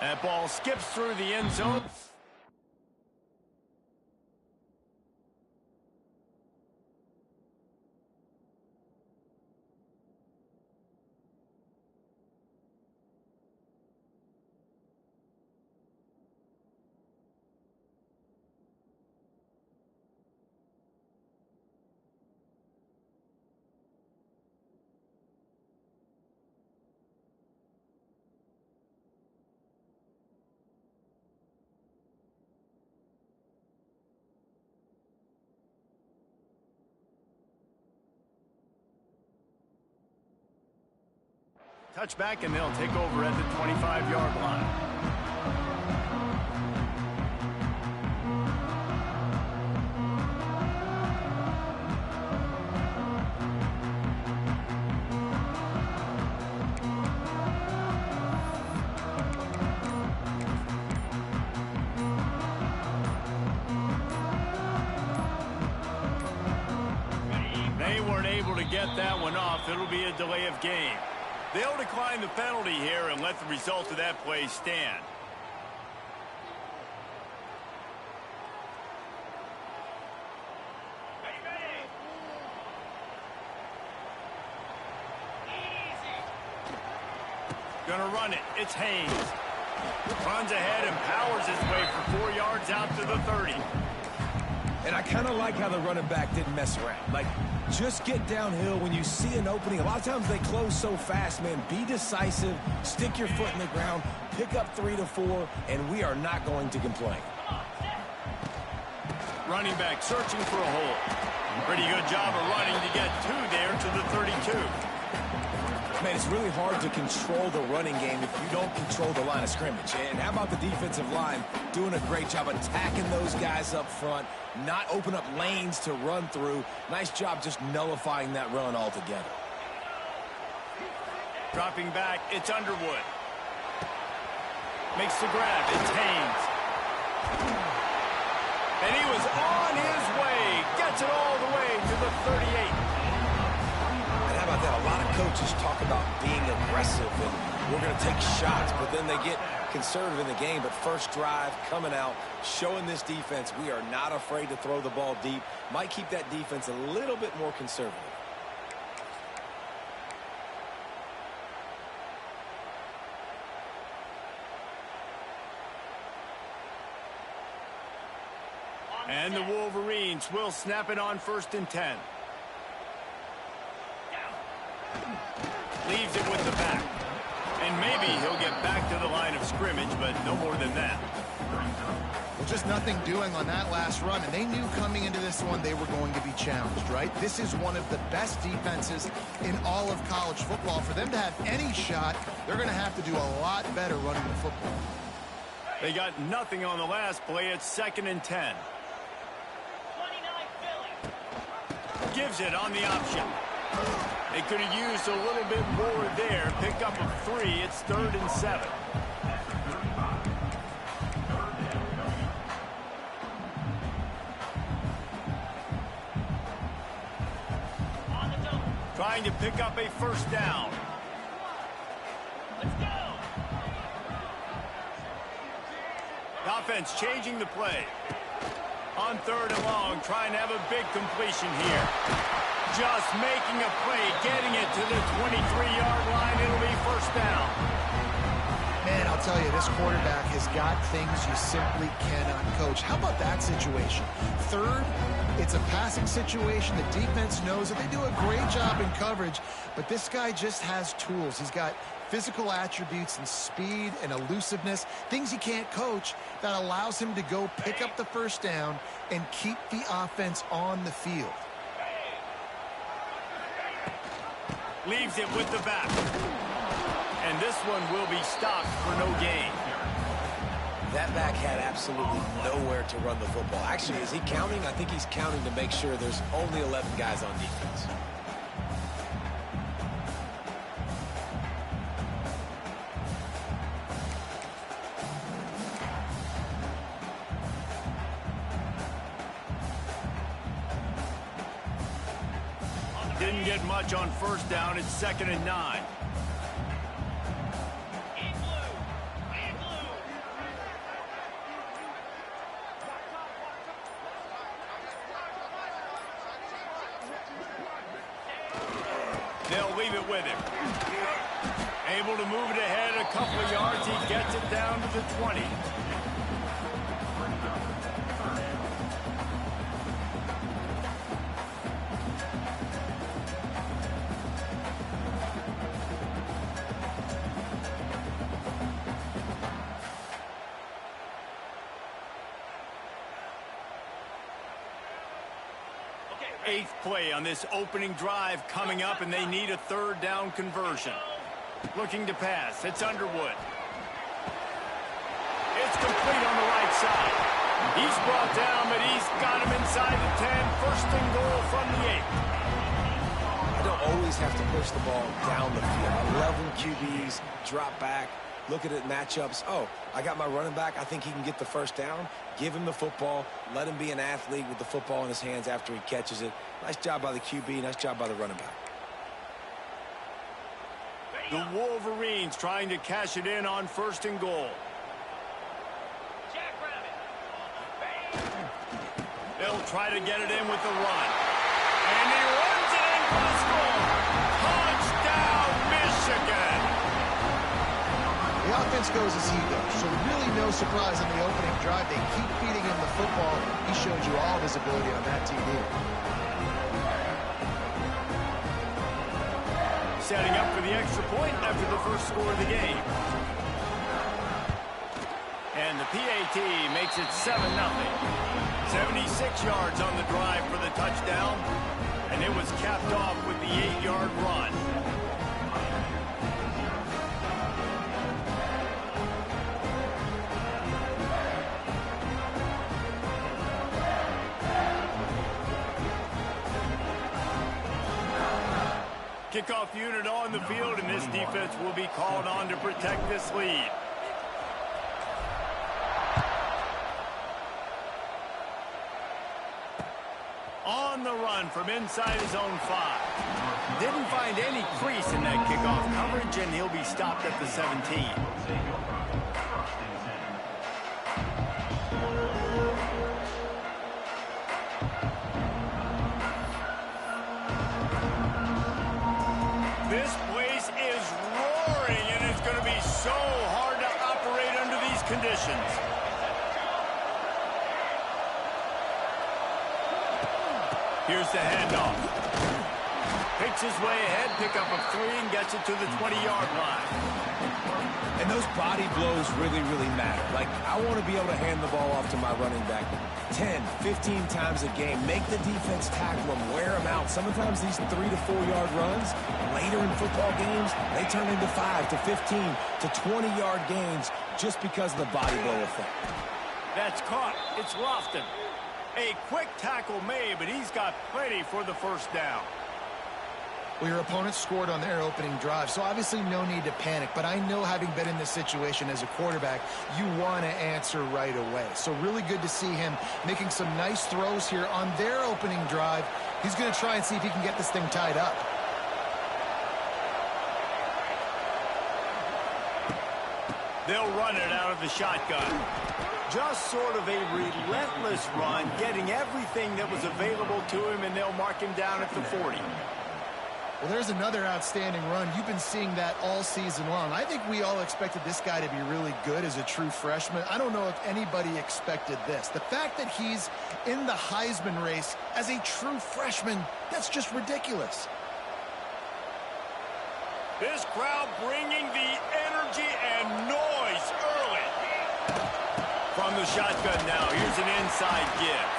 That ball skips through the end zone. Touchback, and they'll take over at the 25-yard line. They weren't able to get that one off. It'll be a delay of game. They'll decline the penalty here and let the result of that play stand. Gonna run it. It's Haynes. Runs ahead and powers his way for 4 yards out to the 30. And I kind of like how the running back didn't mess around. Like, just get downhill when you see an opening. A lot of times they close so fast, man. Be decisive, stick your foot in the ground, pick up 3 to 4, and we are not going to complain. Running back searching for a hole. Pretty good job of running to get 2 there to the 32. Man, it's really hard to control the running game if you don't control the line of scrimmage. And how about the defensive line doing a great job attacking those guys up front, not open up lanes to run through. Nice job just nullifying that run altogether. Dropping back, it's Underwood. Makes the grab, it's Haynes. And he was on his way. Gets it all the way to the 38. How about that? A lot of coaches talk about being aggressive and we're going to take shots, but then they get conservative in the game. But first drive, coming out, showing this defense we are not afraid to throw the ball deep. Might keep that defense a little bit more conservative. And the Wolverines will snap it on 1st and 10. Leaves it with the back. And maybe he'll get back to the line of scrimmage, but no more than that. Well, just nothing doing on that last run, and they knew coming into this one they were going to be challenged, right? This is one of the best defenses in all of college football. For them to have any shot, they're going to have to do a lot better running the football. They got nothing on the last play. It's 2nd and 10. Gives it on the option. They could have used a little bit more there. Pick up a 3. It's 3rd and 7. Trying to pick up a 1st down. Let's go. The offense changing the play. On 3rd and long, trying to have a big completion here. Just making a play, getting it to the 23-yard line. It'll be 1st down. Man, I'll tell you, this quarterback has got things you simply cannot coach. How about that situation? 3rd, it's a passing situation. The defense knows that they do a great job in coverage, but this guy just has tools. He's got physical attributes and speed and elusiveness, things he can't coach, that allows him to go pick up the 1st down and keep the offense on the field. Leaves it with the back. And this one will be stopped for no gain. That back had absolutely nowhere to run the football. Actually, is he counting? I think he's counting to make sure there's only 11 guys on defense. Didn't get much on 1st down. It's 2nd and 9. it with him. Able to move it ahead a couple of yards. He gets it down to the 20. Eighth play on this opening drive coming up, and they need a third down conversion. Looking to pass. It's Underwood. It's complete on the right side. He's brought down, but he's got him inside the 10. First and goal from the 8. I don't always have to push the ball down the field. I love when QBs drop back, look at it matchups. Oh, I got my running back. I think he can get the first down. Give him the football. Let him be an athlete with the football in his hands after he catches it. Nice job by the QB. Nice job by the running back. The Wolverines trying to cash it in on first and goal. They'll try to get it in with the run. And he runs it in for the score. Touchdown, Michigan. The offense goes as he goes, so really no surprise on the opening drive. They keep feeding him the football. He showed you all of his ability on that TD. Setting up for the extra point after the first score of the game. And the PAT makes it 7-0. 76 yards on the drive for the touchdown. And it was capped off with the 8-yard run. Kickoff unit on the field, and this defense will be called on to protect this lead. On the run from inside his own 5. Didn't find any crease in that kickoff coverage, and he'll be stopped at the 17. This place is roaring, and it's going to be so hard to operate under these conditions. Here's the handoff. Picks his way ahead, pick up a 3, and gets it to the 20-yard line. And those body blows really, really matter. Like, I want to be able to hand the ball off to my running back 10, 15 times a game. Make the defense tackle them, wear them out. Sometimes these 3 to 4 yard runs, later in football games, they turn into 5 to 15 to 20-yard gains just because of the body blow effect. That's caught. It's Lofton. A quick tackle made, but he's got plenty for the first down. Well, your opponent scored on their opening drive, so obviously no need to panic. But I know, having been in this situation as a quarterback, you want to answer right away. So really good to see him making some nice throws here on their opening drive. He's going to try and see if he can get this thing tied up. They'll run it out of the shotgun. Just sort of a relentless run, getting everything that was available to him, and they'll mark him down at the 40. Well, there's another outstanding run. You've been seeing that all season long. I think we all expected this guy to be really good as a true freshman. I don't know if anybody expected this. The fact that he's in the Heisman race as a true freshman, that's just ridiculous. This crowd bringing the energy and noise early. From the shotgun now, here's an inside give.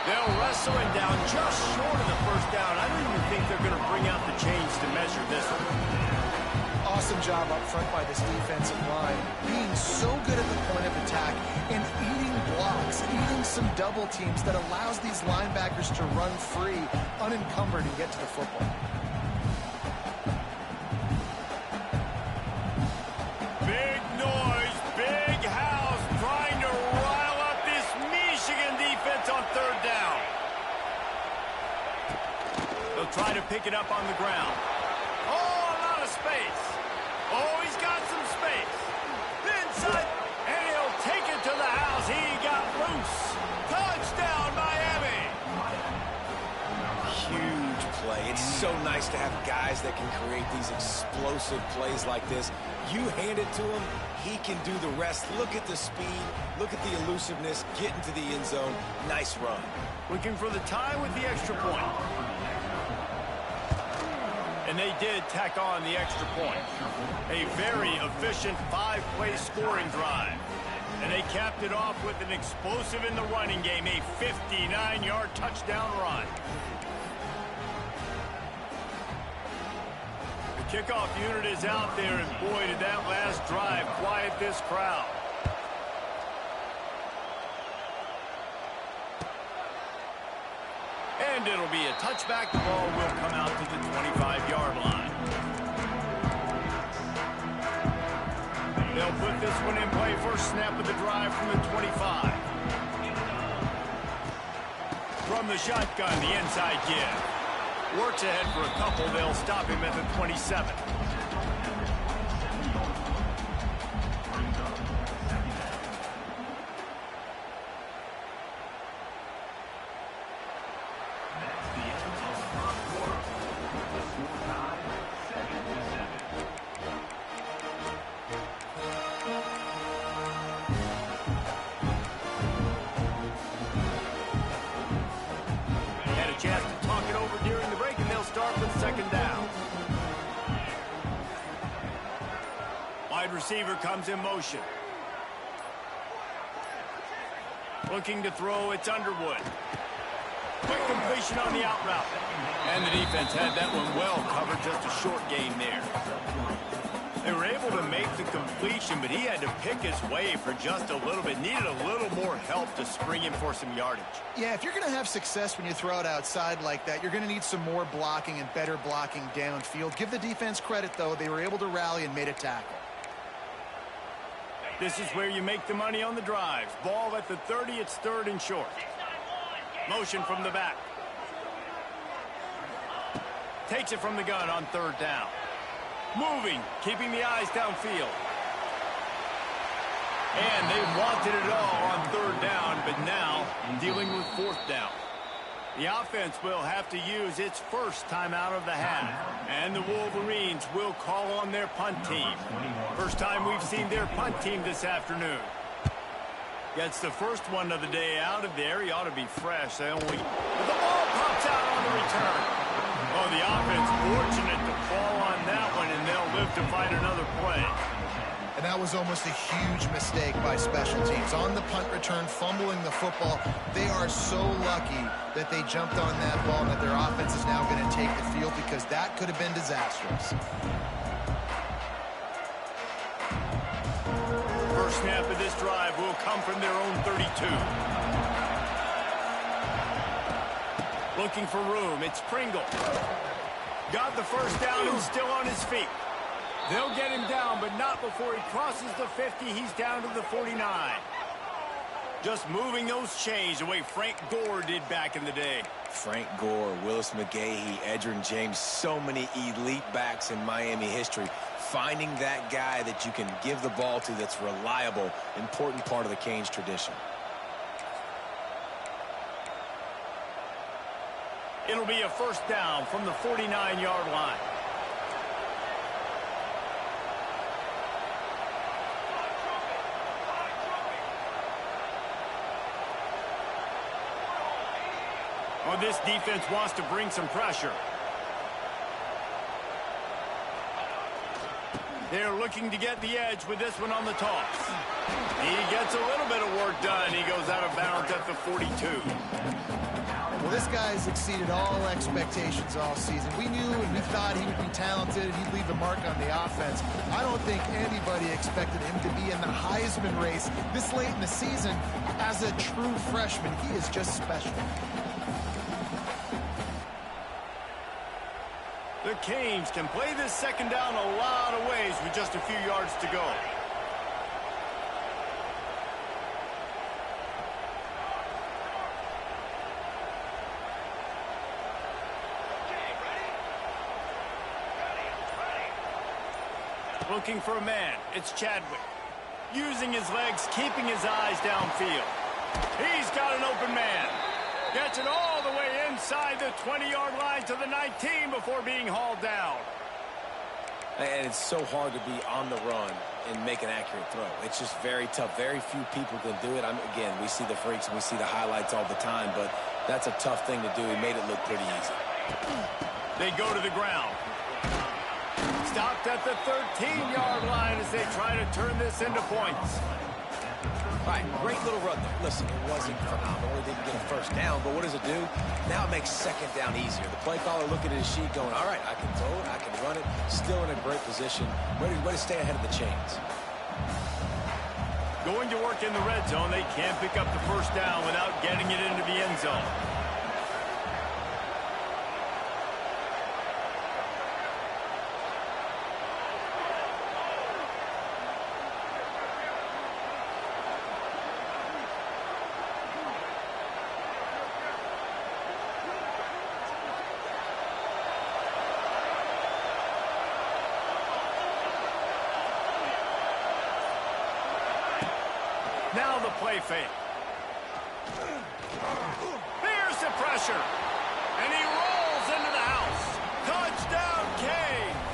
They'll wrestle him down just short of the first down. I don't even think they're going to bring out the chains to measure this one. Awesome job up front by this defensive line, being so good at the point of attack and eating blocks, eating some double teams that allows these linebackers to run free, unencumbered, and get to the football. Big noise, big house, trying to rile up this Michigan defense on third down. They'll try to pick it up on the ground. Oh, a lot of space. Oh, he's got some space. Inside, and he'll take it to the house. He got loose. Touchdown, Miami. Huge play. It's so nice to have guys that can create these explosive plays like this. You hand it to him, he can do the rest. Look at the speed. Look at the elusiveness. Get into the end zone. Nice run. Looking for the tie with the extra point. And they did tack on the extra point. A very efficient 5-play scoring drive. And they capped it off with an explosive in the running game, a 59-yard touchdown run. The kickoff unit is out there, and boy, did that last drive quiet this crowd. And it'll be a touchback. The ball will come out to the 25-yard line. They'll put this one in play. First snap of the drive from the 25. From the shotgun, the inside give. Works ahead for a couple. They'll stop him at the 27. Receiver comes in motion. Looking to throw, it's Underwood. Quick completion on the out route. And the defense had that one well covered, just a short gain there. They were able to make the completion, but he had to pick his way for just a little bit. Needed a little more help to spring him for some yardage. Yeah, if you're going to have success when you throw it outside like that, you're going to need some more blocking and better blocking downfield. Give the defense credit, though. They were able to rally and made a tackle. This is where you make the money on the drives. Ball at the 30, it's third and short. Motion from the back. Takes it from the gun on third down. Moving, keeping the eyes downfield. And they wanted it all on third down, but now dealing with fourth down. The offense will have to use its first timeout of the half. And the Wolverines will call on their punt team. First time we've seen their punt team this afternoon. Gets the first one of the day out of there. He ought to be fresh. But the ball pops out on the return. Oh, the offense fortunate to fall on that one, and they'll live to fight another play. And that was almost a huge mistake by special teams. On the punt return, fumbling the football. They are so lucky that they jumped on that ball and that their offense is now going to take the field, because that could have been disastrous. First snap of this drive will come from their own 32. Looking for room. It's Pringle. Got the first down and still on his feet. They'll get him down, but not before he crosses the 50. He's down to the 49. Just moving those chains the way Frank Gore did back in the day. Frank Gore, Willis McGahee, Edgerrin James, so many elite backs in Miami history. Finding that guy that you can give the ball to that's reliable, important part of the Canes tradition. It'll be a first down from the 49-yard line. Well, this defense wants to bring some pressure. They're looking to get the edge with this one on the toss. He gets a little bit of work done. He goes out of bounds at the 42. Well, this guy's exceeded all expectations all season. We knew and we thought he would be talented and he'd leave a mark on the offense. I don't think anybody expected him to be in the Heisman race this late in the season. As a true freshman, he is just special. The Canes can play this second down a lot of ways with just a few yards to go. Looking for a man. It's Chadwick. Using his legs, keeping his eyes downfield. He's got an open man. Gets it all the way in inside the 20-yard line to the 19 before being hauled down. And it's so hard to be on the run and make an accurate throw. It's just very tough. Very few people can do it. Again, we see the freaks and we see the highlights all the time, but that's a tough thing to do. He made it look pretty easy. They go to the ground. Stopped at the 13-yard line as they try to turn this into points. All right, great little run there. Listen, it wasn't phenomenal. He didn't get a first down, but what does it do? Now it makes second down easier. The play caller looking at his sheet going, all right, I can throw it, I can run it, still in a great position, ready to stay ahead of the chains. Going to work in the red zone, they can't pick up the first down without getting it into the end zone. Now the play fake. There's the pressure. And he rolls into the house. Touchdown, Canes.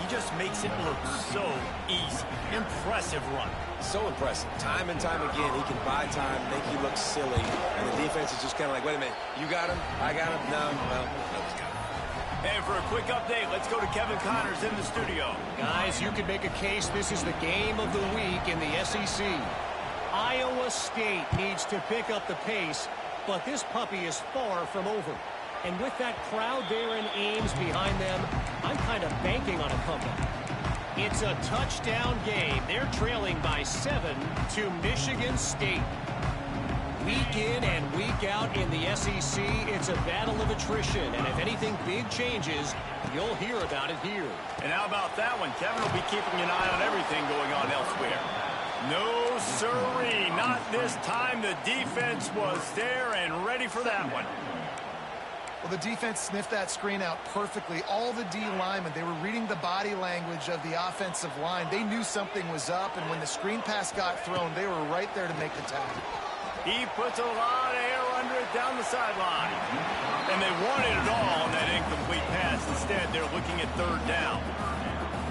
He just makes it look so easy. Impressive run. So impressive. Time and time again, he can buy time, make you look silly, and the defense is just kind of like, wait a minute, you got him? I got him? No, well, he's got him. And for a quick update, let's go to Kevin Connors in the studio. Guys, you could make a case this is the game of the week in the SEC. Iowa State needs to pick up the pace, but this puppy is far from over. And with that crowd there in Ames behind them, I'm kind of banking on a comeback. It's a touchdown game. They're trailing by 7 to Michigan State. Week in and week out in the SEC, it's a battle of attrition. And if anything big changes, you'll hear about it here. And how about that one? Kevin will be keeping an eye on everything going on elsewhere. No, sirree, not this time. The defense was there and ready for that one. Well, the defense sniffed that screen out perfectly. All the D linemen, they were reading the body language of the offensive line. They knew something was up, and when the screen pass got thrown, they were right there to make the tackle. He puts a lot of air under it down the sideline. And they wanted it all on that incomplete pass. Instead, they're looking at third down.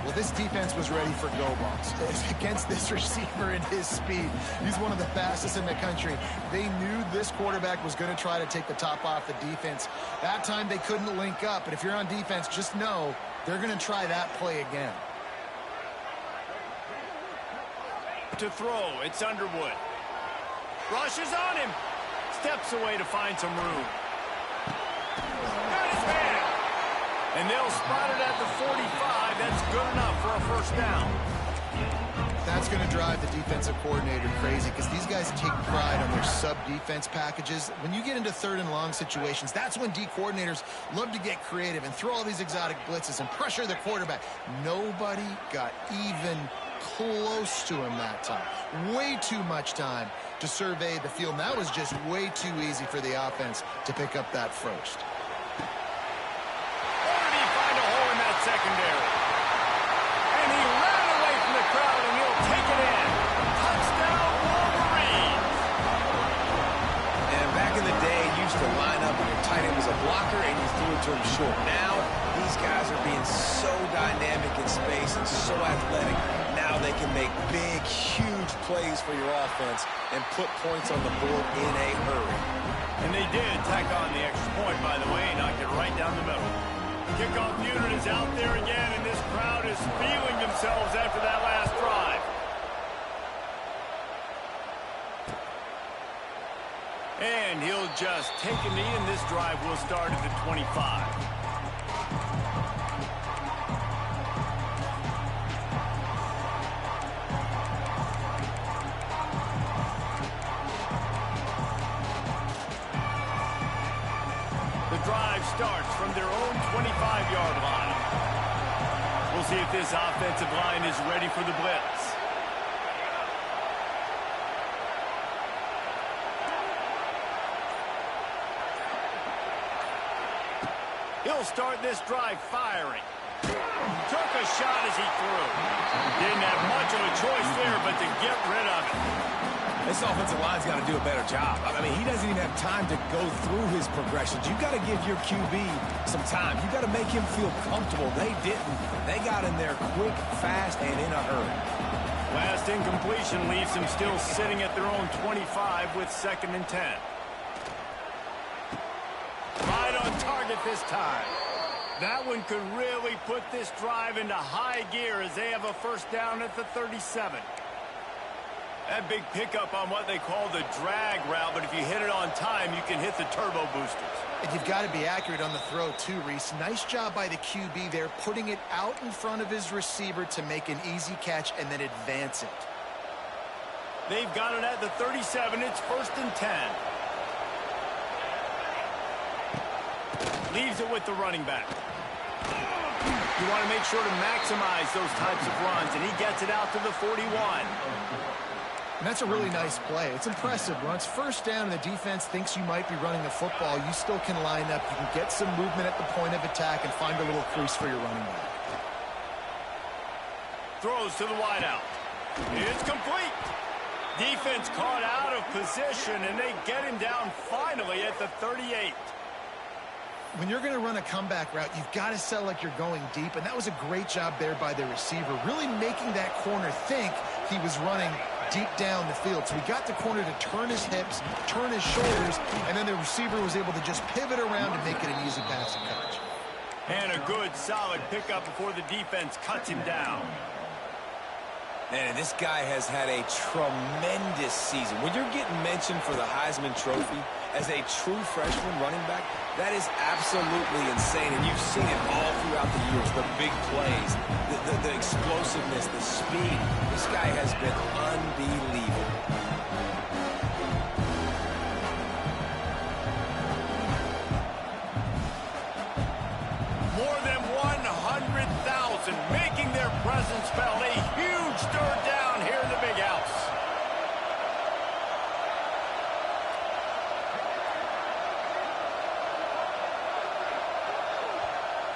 Well, this defense was ready for go balls. Against this receiver and his speed, he's one of the fastest in the country. They knew this quarterback was going to try to take the top off the defense. That time they couldn't link up, but if you're on defense, just know they're going to try that play again. To throw, it's Underwood. Rushes on him. Steps away to find some room. Got his man. And they'll spot it at the 45. That's good enough for a first down. That's going to drive the defensive coordinator crazy because these guys take pride on their sub-defense packages. When you get into third and long situations, that's when D coordinators love to get creative and throw all these exotic blitzes and pressure the quarterback. Nobody got even close to him that time. Way too much time to survey the field. And that was just way too easy for the offense to pick up that first. Or did he find a hole in that secondary? And he ran away from the crowd, and he'll take it in. Touchdown, Wolverines! And back in the day, you used to line up and your tight end was a blocker and you threw it to him short. Now, these guys are being so dynamic in space and so athletic. Now they can make big, huge plays for your offense and put points on the board in a hurry. And they did tack on the extra point, by the way, knocked it right down the middle. Kickoff unit is out there again, and this crowd is feeling themselves after that last drive. And he'll just take a knee, and this drive will start at the 25. Drive starts from their own 25-yard line. We'll see if this offensive line is ready for the blitz. He'll start this drive firing. took a shot as he threw. Didn't have much of a choice there but to get rid of it. This offensive line's got to do a better job. I mean, he doesn't even have time to go through his progressions. You've got to give your QB some time. You've got to make him feel comfortable. They didn't. They got in there quick, fast, and in a hurry. Last incompletion leaves them still sitting at their own 25 with 2nd and 10. Right on target this time. That one could really put this drive into high gear as they have a first down at the 37. That big pickup on what they call the drag route, but if you hit it on time, you can hit the turbo boosters. And you've got to be accurate on the throw too, Reese. Nice job by the QB there, putting it out in front of his receiver to make an easy catch and then advance it. They've got it at the 37. It's 1st and 10. Leaves it with the running back. You want to make sure to maximize those types of runs, and he gets it out to the 41. And that's a really nice play. It's impressive. Once first down and the defense thinks you might be running the football, you still can line up. You can get some movement at the point of attack and find a little crease for your running back. Throws to the wideout. It's complete. Defense caught out of position, and they get him down finally at the 38. When you're going to run a comeback route, you've got to sell like you're going deep, and that was a great job there by the receiver, really making that corner think he was running deep down the field. So he got the corner to turn his hips, turn his shoulders, and then the receiver was able to just pivot around and make it an easy pass and catch. And a good, solid pickup before the defense cuts him down. Man, this guy has had a tremendous season. When you're getting mentioned for the Heisman Trophy as a true freshman running back, that is absolutely insane. And you've seen it all throughout the years, the big plays, the explosiveness, the speed. This guy has been unbelievable. More than 100,000 making their presence felt. A huge third down here in the big house.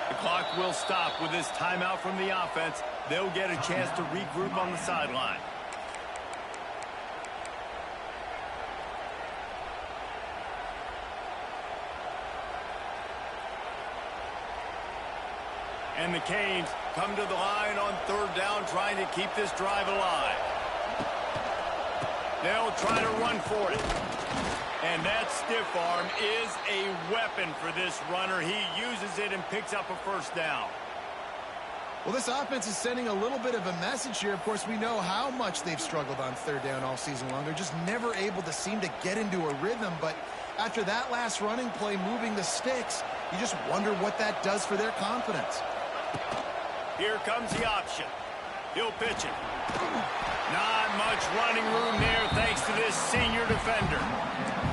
The clock will stop with this timeout from the offense. They'll get a chance to regroup on the sideline. And the Canes come to the line on 3rd down, trying to keep this drive alive. They'll try to run for it. And that stiff arm is a weapon for this runner. He uses it and picks up a first down. Well, this offense is sending a little bit of a message here. Of course, we know how much they've struggled on 3rd down all season long. They're just never able to seem to get into a rhythm. But after that last running play, moving the sticks, you just wonder what that does for their confidence. Here comes the option. He'll pitch it. Not much running room there thanks to this senior defender.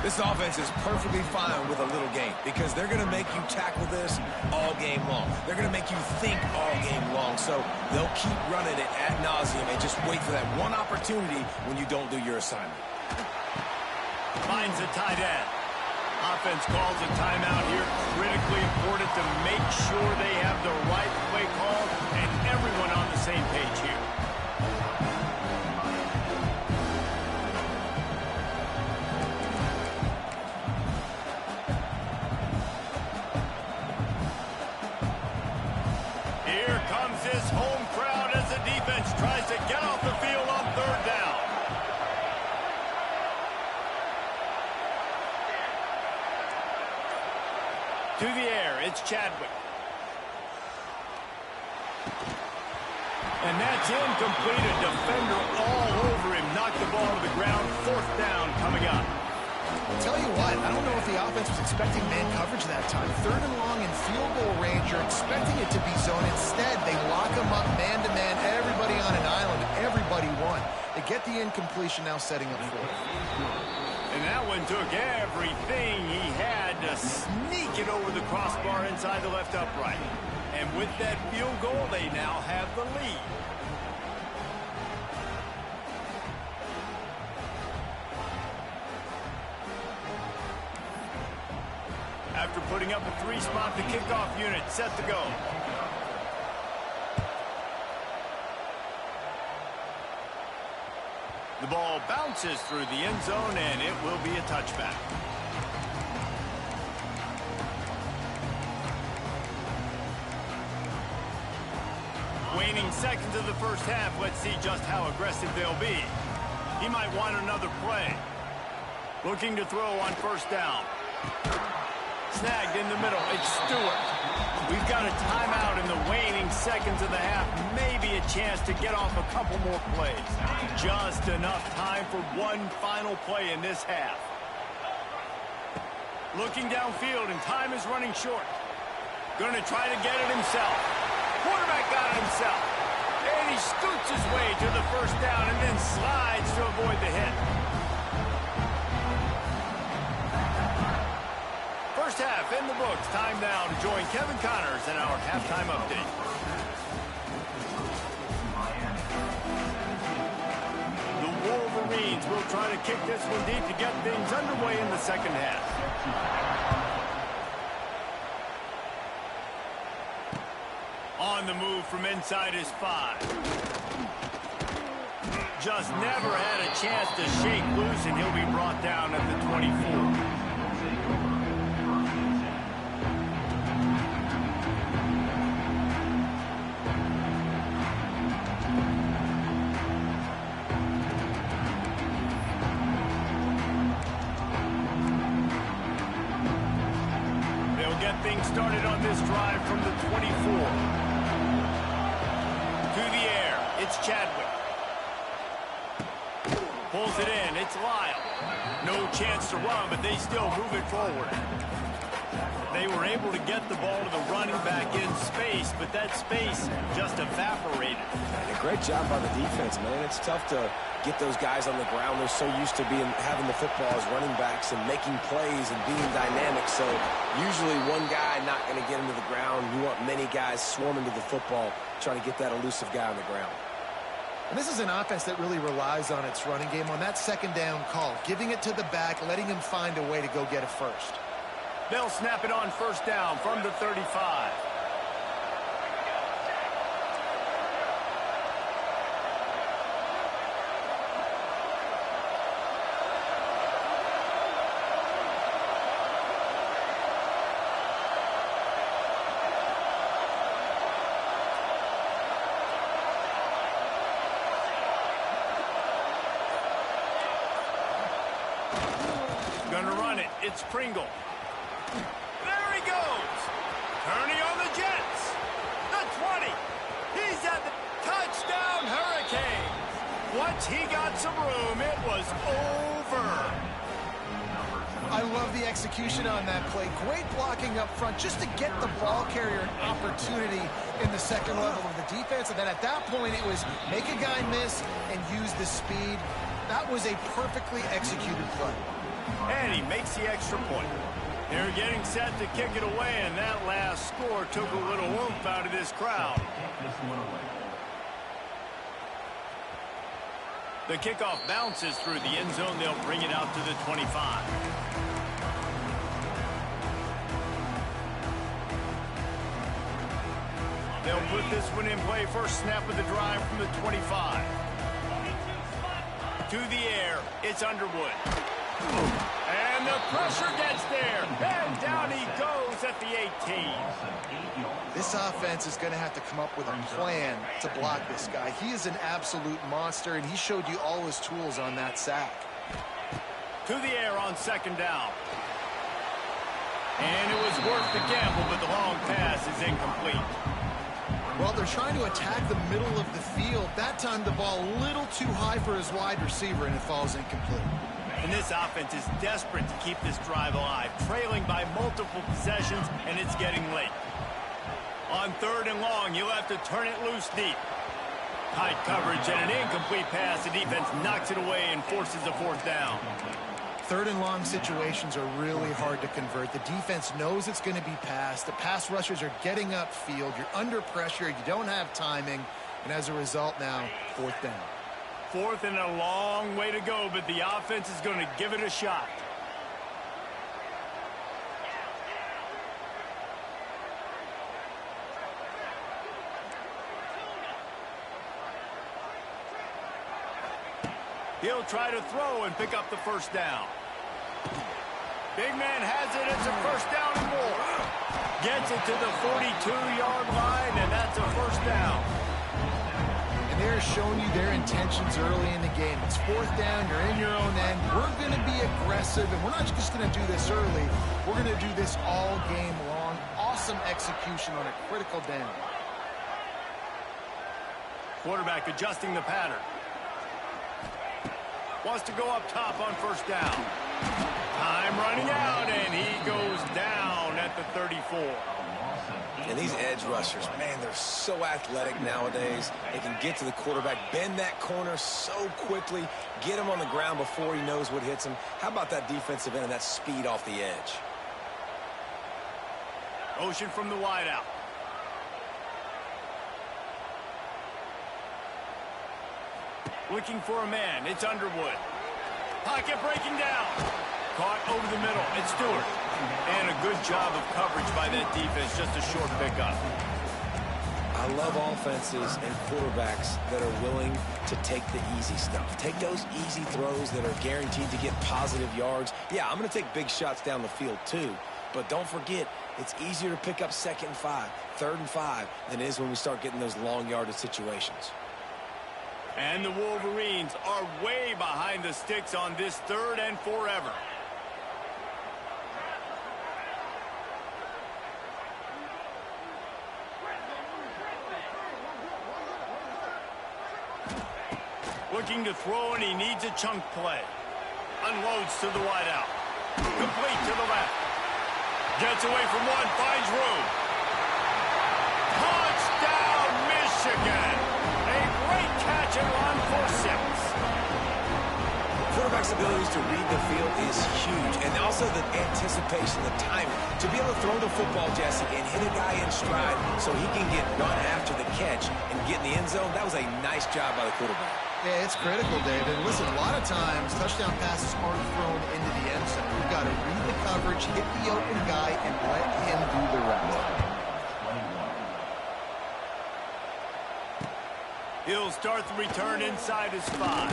This offense is perfectly fine with a little game because they're going to make you tackle this all game long. They're going to make you think all game long. So they'll keep running it ad nauseum and just wait for that one opportunity when you don't do your assignment. Finds a tight end. Offense calls a timeout here. Critically important to make sure they have the right play call and everyone on the same page here. Here comes his home crowd as the defense tries to get off the field on 3rd down. To the air, it's Chadwick. And that's incomplete. A defender all over him. Knocked the ball to the ground. 4th down coming up. I'll tell you what, I don't know if the offense was expecting man coverage that time. 3rd and long in field goal range. You're expecting it to be zone. Instead, they lock him up man-to-man. Everybody on an island. Everybody won. They get the incompletion, now setting up 4th. And that one took everything he had to sneak it over the crossbar inside the left upright. And with that field goal, they now have the lead. After putting up a 3-spot, the kickoff unit set to go. The ball bounces through the end zone, and it will be a touchback. Waning seconds of the first half. Let's see just how aggressive they'll be. He might want another play. Looking to throw on first down. Snagged in the middle. It's Stewart. We've got a timeout in the waning seconds of the half. Maybe a chance to get off a couple more plays. Just enough time for one final play in this half. Looking downfield, and time is running short. Going to try to get it himself. Quarterback got it himself. And he scoots his way to the first down and then slides to avoid the hit. First half in the books. Time now to join Kevin Connors in our halftime update. The Wolverines will try to kick this one deep to get things underway in the second half. On the move from inside his 5. Just never had a chance to shake loose, and he'll be brought down at the 24. They'll get things started on this drive from the 24. To the air, it's Chadwick. Pulls it in, it's Lyle. No chance to run, but they still move it forward. They were able to get the ball to the running back in space, but that space just evaporated. And a great job by the defense, man. It's tough to get those guys on the ground. They're so used to having the football as running backs and making plays and being dynamic. So usually one guy not going to get into the ground. You want many guys swarming to the football, trying to get that elusive guy on the ground. And this is an offense that really relies on its running game on that second down call, giving it to the back, letting him find a way to go get it first. They'll snap it on first down from the 35. Gonna run it. It's Pringle. There he goes. Kearney on the Jets. The 20. He's at the touchdown Hurricanes. Once he got some room, it was over. I love the execution on that play. Great blocking up front just to get the ball carrier an opportunity in the second level of the defense. And then at that point, it was make a guy miss and use the speed. That was a perfectly executed play. And he makes the extra point. They're getting set to kick it away, and that last score took a little oomph out of this crowd. The kickoff bounces through the end zone. They'll bring it out to the 25. They'll put this one in play. First snap of the drive from the 25. To the air, it's Underwood. And the pressure gets there. And down he goes at the 18. This offense is going to have to come up with a plan to block this guy. He is an absolute monster, and he showed you all his tools on that sack. To the air on second down. And it was worth the gamble, but the long pass is incomplete. Well, they're trying to attack the middle of the field. That time the ball a little too high for his wide receiver, and it falls incomplete. And this offense is desperate to keep this drive alive, trailing by multiple possessions, and it's getting late. On third and long, you'll have to turn it loose deep. Tight coverage and an incomplete pass. The defense knocks it away and forces a fourth down. Third and long situations are really hard to convert. The defense knows it's going to be passed. The pass rushers are getting upfield. You're under pressure. You don't have timing. And as a result now, fourth down. Fourth and a long way to go, but the offense is going to give it a shot. He'll try to throw and pick up the first down. Big man has it. It's a first down and more. Gets it to the 42-yard line, and that's a first down. And they're showing you their intentions early in the game. It's fourth down. You're in your own end. We're going to be aggressive, and we're not just going to do this early. We're going to do this all game long. Awesome execution on a critical down. Quarterback adjusting the pattern. Wants to go up top on first down. Time running out, and he goes down at the 34. And these edge rushers, man, they're so athletic nowadays. They can get to the quarterback, bend that corner so quickly, get him on the ground before he knows what hits him. How about that defensive end and that speed off the edge? Motion from the wideout. Looking for a man. It's Underwood. Pocket breaking down. Caught over the middle. It's Stewart. And a good job of coverage by that defense. Just a short pickup. I love offenses and quarterbacks that are willing to take the easy stuff. Take those easy throws that are guaranteed to get positive yards. Yeah, I'm going to take big shots down the field too. But don't forget, it's easier to pick up 2nd and 5, 3rd and 5 than it is when we start getting those long yardage situations. And the Wolverines are way behind the sticks on this 3rd and forever. Looking to throw, and he needs a chunk play. Unloads to the wideout. Complete to the left. Gets away from one, finds room. Touchdown, Michigan! A great catch and run for 6. Quarterback's abilities to read the field is huge, and also the anticipation, the timing. To be able to throw the football, Jesse, and hit a guy in stride so he can get run after the catch and get in the end zone, that was a nice job by the quarterback. Yeah, it's critical, David. Listen, a lot of times, touchdown passes aren't thrown into the end zone. You've got to read the coverage, hit the open guy, and let him do the rest. He'll start the return inside his 5.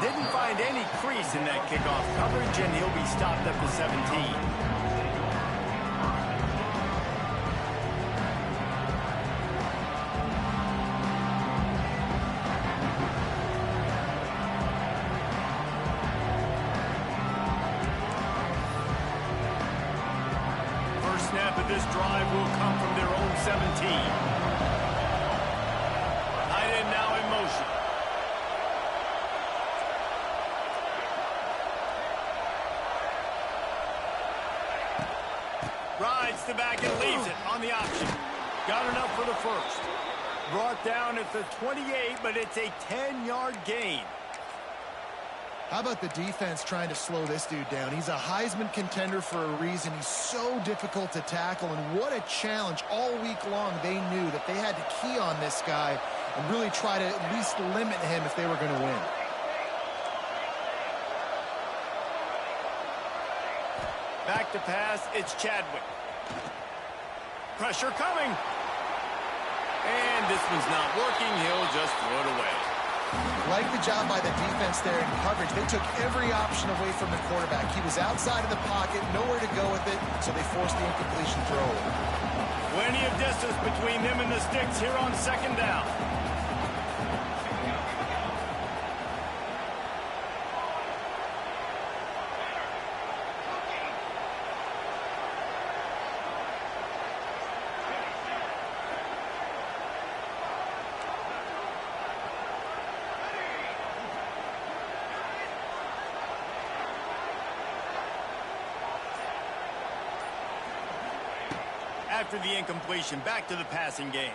Didn't find any crease in that kickoff coverage, and he'll be stopped at the 17. Snap of this drive will come from their own 17. Tight end now in motion. Rides the back and leaves it on the option. Got enough for the first. Brought down at the 28, but it's a 10-yard gain. How about the defense trying to slow this dude down? He's a Heisman contender for a reason. He's so difficult to tackle, and what a challenge all week long. They knew that they had to key on this guy and really try to at least limit him if they were going to win. Back to pass, it's Chadwick. Pressure coming. And this one's not working. He'll just throw it away. Like the job by the defense there in coverage. They took every option away from the quarterback. He was outside of the pocket, nowhere to go with it, so they forced the incompletion throw. Plenty of distance between them and the sticks here on 2nd down. After the incompletion, back to the passing game.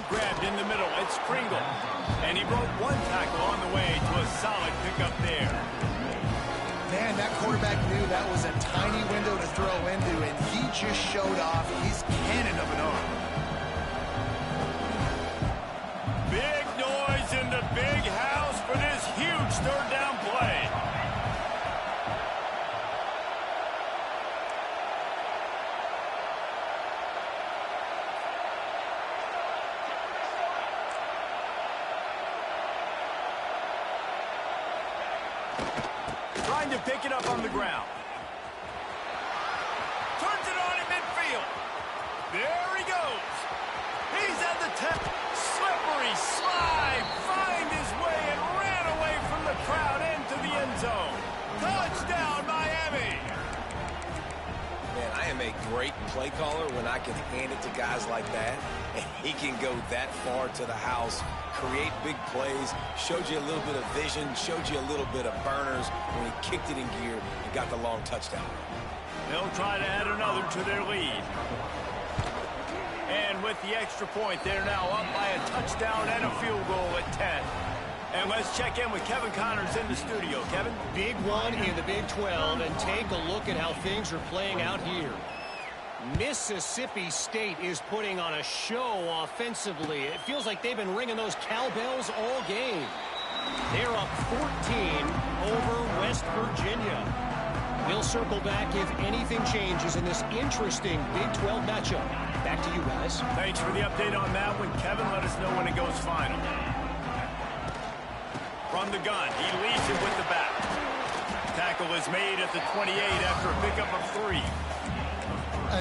Grabbed in the middle, it's Pringle. And he broke one tackle on the way to a solid pickup there. Man, that quarterback knew that was a tiny window to throw into, and he just showed off his cannon of an arm. Big noise in the big house for this huge 3rd down play. Trying to pick it up on the ground. Turns it on in midfield. There he goes. He's at the 10. Slippery slide. Find his way and ran away from the crowd into the end zone. Touchdown, Miami. Man, I am a great play caller when I can hand it to guys like that, and he can go that far to the house, create big plays, showed you a little bit of vision, showed you a little bit of burners when he kicked it in gear and got the long touchdown. They'll try to add another to their lead. And with the extra point, they're now up by a touchdown and a field goal at 10. And let's check in with Kevin Connors in the studio. Kevin? Big one in the Big 12, and take a look at how things are playing out here. Mississippi State is putting on a show offensively. It feels like they've been ringing those cowbells all game. They're up 14 over West Virginia. We'll circle back if anything changes in this interesting Big 12 matchup. Back to you guys. Thanks for the update on that one, Kevin. Let us know when it goes final. From the gun, he leads it with the back. Tackle is made at the 28 after a pickup of 3.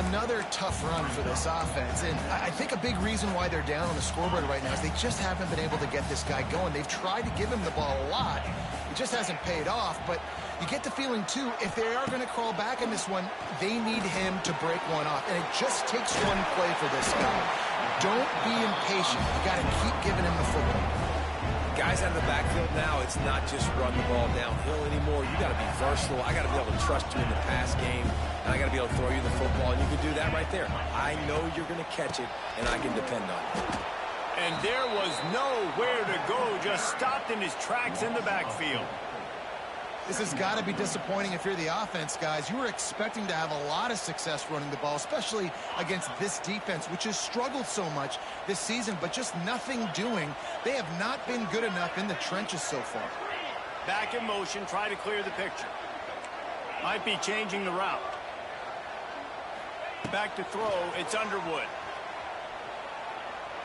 Another tough run for this offense, and I think a big reason why they're down on the scoreboard right now is they just haven't been able to get this guy going. They've tried to give him the ball a lot. It just hasn't paid off, but you get the feeling, too, if they are going to crawl back in this one, they need him to break one off, and it just takes one play for this guy. Don't be impatient. You got to keep giving him the football. Guys out of the backfield now, it's not just run the ball downhill anymore. You got to be versatile. I got to be able to trust you in the pass game, and I got to be able to throw you the football, and you can do that right there. I know you're going to catch it, and I can depend on it. And there was nowhere to go, just stopped in his tracks in the backfield. This has got to be disappointing if you're the offense, guys. You were expecting to have a lot of success running the ball, especially against this defense, which has struggled so much this season, but just nothing doing. They have not been good enough in the trenches so far. Back in motion, try to clear the picture. Might be changing the route. Back to throw, it's Underwood.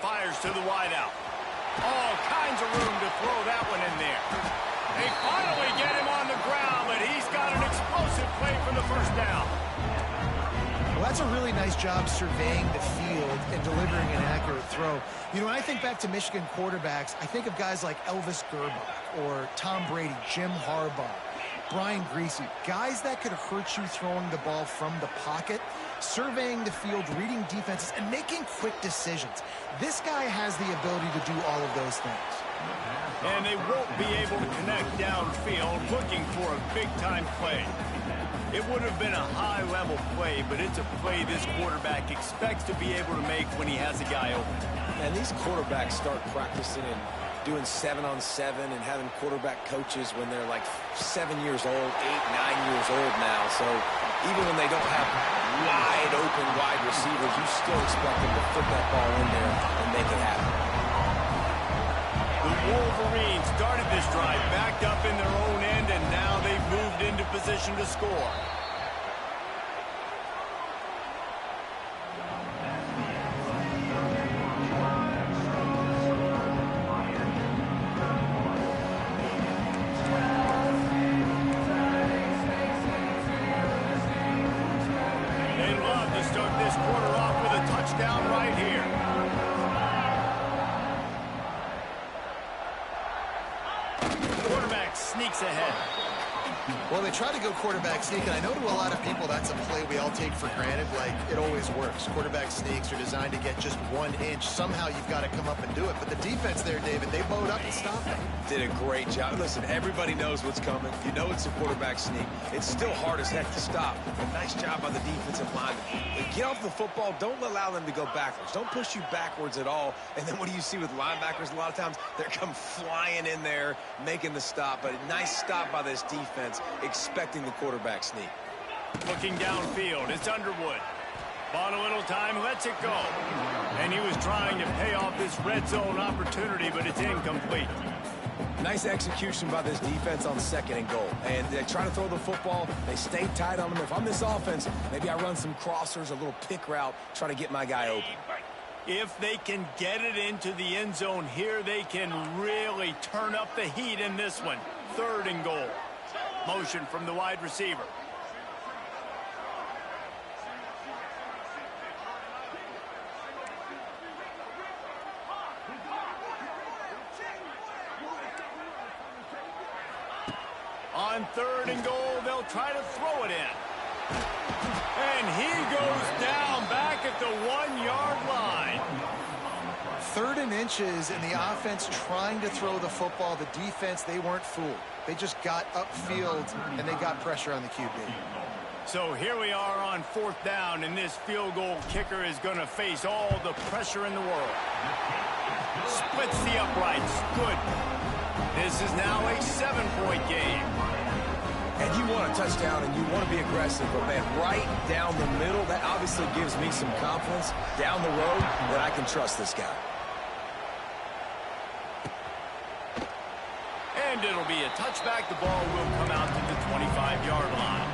Fires to the wideout. All kinds of room to throw that one in there. They finally get him on the ground, but he's got an explosive play for the first down. Well, that's a really nice job surveying the field and delivering an accurate throw. You know, when I think back to Michigan quarterbacks, I think of guys like Elvis Gerbach or Tom Brady, Jim Harbaugh, Brian Griese, guys that could hurt you throwing the ball from the pocket, surveying the field, reading defenses, and making quick decisions. This guy has the ability to do all of those things. And they won't be able to connect downfield, looking for a big-time play. It would have been a high-level play, but it's a play this quarterback expects to be able to make when he has a guy open. And these quarterbacks start practicing and doing 7-on-7 and having quarterback coaches when they're like 7 years old, 8, 9 years old now. So even when they don't have wide receivers, you still expect them to put that ball in there and make it happen. The Wolverines started this drive backed up in their own end, and now they've moved into position to score. They'd love to start this quarter off with a touchdown right here. Sneaks ahead. Well, they try to go quarterback sneak, and I know to a lot of people that's a play we all take for granted, like it always works. Quarterback sneaks are designed to get just 1 inch. Somehow you've got to come up and do it. But the defense there, David, they bowed up and stopped it. Did a great job. Listen, everybody knows what's coming. You know it's a quarterback sneak. It's still hard as heck to stop. But nice job by the defensive lineman. Get off the football. Don't allow them to go backwards. Don't push you backwards at all. And then what do you see with linebackers? A lot of times they come flying in there, making the stop. But a nice stop by this defense, expecting the quarterback sneak. Looking downfield, it's Underwood. Bought a little time, lets it go. And he was trying to pay off this red zone opportunity, but it's incomplete. Nice execution by this defense on 2nd and goal. And they try to throw the football. They stay tight on them. If I'm this offense, maybe I run some crossers, a little pick route, try to get my guy open. If they can get it into the end zone here, they can really turn up the heat in this one. 3rd and goal. Motion from the wide receiver. On 3rd and goal, they'll try to throw it in. And he goes down back at the 1-yard line. 3rd and inches, and the offense trying to throw the football. The defense, they weren't fooled. They just got upfield, and they got pressure on the QB. So here we are on 4th down, and this field goal kicker is going to face all the pressure in the world. Splits the uprights. Good. This is now a 7-point game. And you want a touchdown and you want to be aggressive, but man, right down the middle, that obviously gives me some confidence down the road that I can trust this guy. And it'll be a touchback. The ball will come out to the 25-yard line.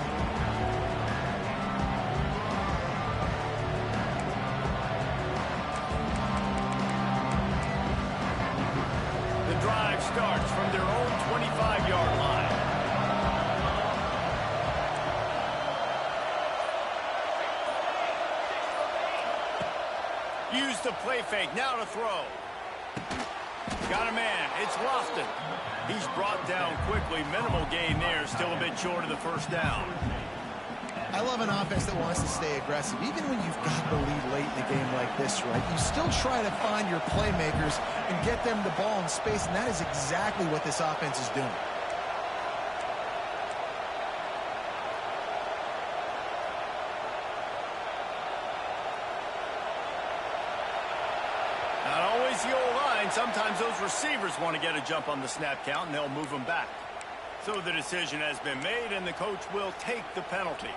The drive starts from their own 25-yard line. Use the play fake. Now to throw. Got a man. It's Lofton. He's brought down quickly. Minimal gain there. Still a bit short of the 1st down. I love an offense that wants to stay aggressive. Even when you've got the lead late in a game like this, right, you still try to find your playmakers and get them the ball in space, and that is exactly what this offense is doing. Not always the old line. Sometimes those receivers want to get a jump on the snap count, and they'll move them back. So the decision has been made, and the coach will take the penalty.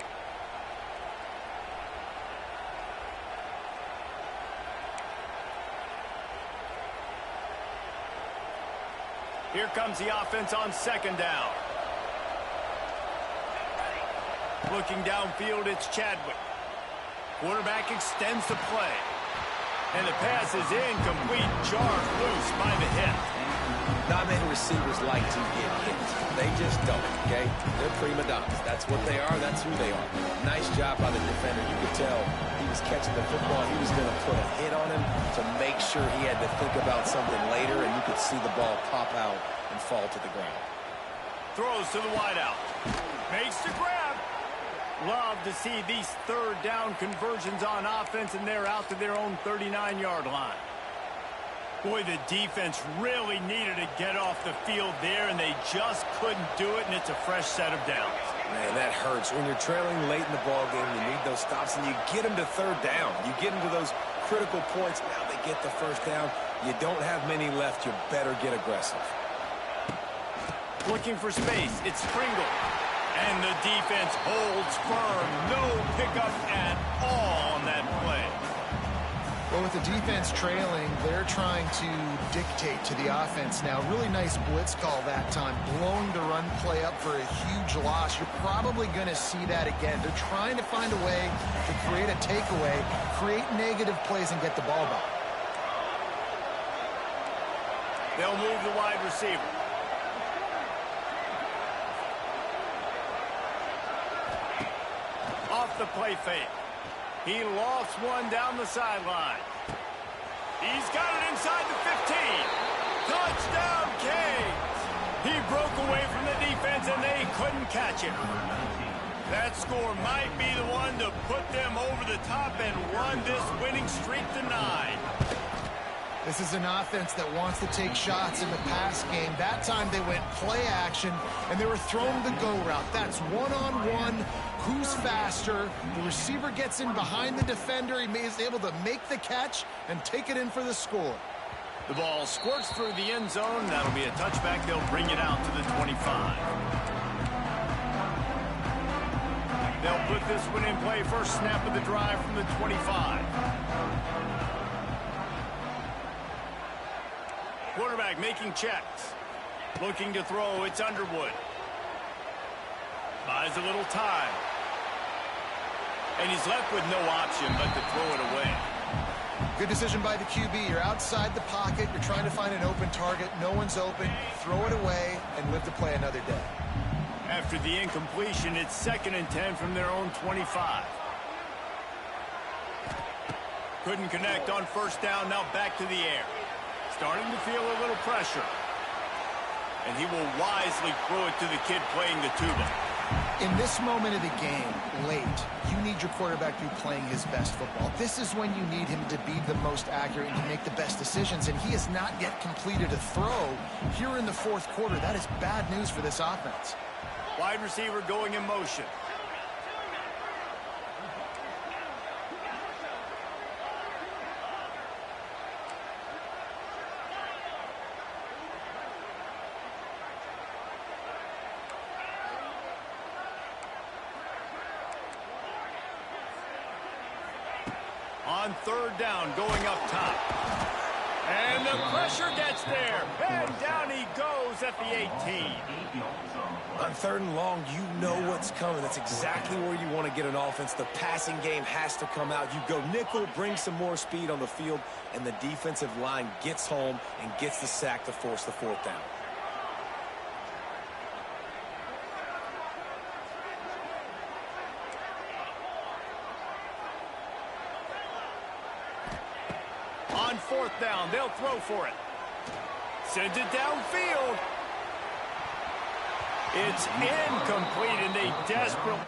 Here comes the offense on 2nd down. Looking downfield, it's Chadwick. Quarterback extends the play. And the pass is incomplete. Jarred loose by the hip. Not many receivers like to get hit. They just don't, okay? They're prima donnas. That's what they are. That's who they are. Nice job by the defender. You could tell he was catching the football. He was going to put a hit on him to make sure he had to think about something later, and you could see the ball pop out and fall to the ground. Throws to the wideout. Makes the grab. Love to see these 3rd down conversions on offense, and they're out to their own 39-yard line. Boy, the defense really needed to get off the field there, and they just couldn't do it, and it's a fresh set of downs. Man, that hurts. When you're trailing late in the ball game, you need those stops, and you get them to 3rd down. You get them to those critical points. Now they get the 1st down. You don't have many left. You better get aggressive. Looking for space. It's Pringle. And the defense holds firm. No pickup at all on that play. Well, with the defense trailing, they're trying to dictate to the offense now. Really nice blitz call that time, blowing the run play up for a huge loss. You're probably going to see that again. They're trying to find a way to create a takeaway, create negative plays, and get the ball back. They'll move the wide receiver. Off the play fake. He lofts one down the sideline. He's got it inside the 15. Touchdown, Canes. He broke away from the defense, and they couldn't catch him. That score might be the one to put them over the top and run this winning streak to 9. This is an offense that wants to take shots in the pass game. That time they went play action, and they were throwing the go route. That's one-on-one. Who's faster? The receiver gets in behind the defender. He is able to make the catch and take it in for the score. The ball squirts through the end zone. That'll be a touchback. They'll bring it out to the 25. They'll put this one in play. First snap of the drive from the 25. Quarterback making checks. Looking to throw. It's Underwood. Buys a little time. And he's left with no option but to throw it away. Good decision by the QB. You're outside the pocket. You're trying to find an open target. No one's open. Throw it away and live to play another day. After the incompletion, it's 2nd and 10 from their own 25. Couldn't connect on 1st down, now back to the air. Starting to feel a little pressure. And he will wisely throw it to the kid playing the tuba. In this moment of the game, late, you need your quarterback to be playing his best football. This is when you need him to be the most accurate and to make the best decisions, and he has not yet completed a throw here in the 4th quarter. That is bad news for this offense. Wide receiver going in motion. On 3rd down, going up top. And the pressure gets there. And down he goes at the 18. On 3rd and long, you know what's coming. That's exactly where you want to get an offense. The passing game has to come out. You go nickel, bring some more speed on the field, and the defensive line gets home and gets the sack to force the 4th down. On 4th down, they'll throw for it. Sends it downfield. It's incomplete, and they desperately...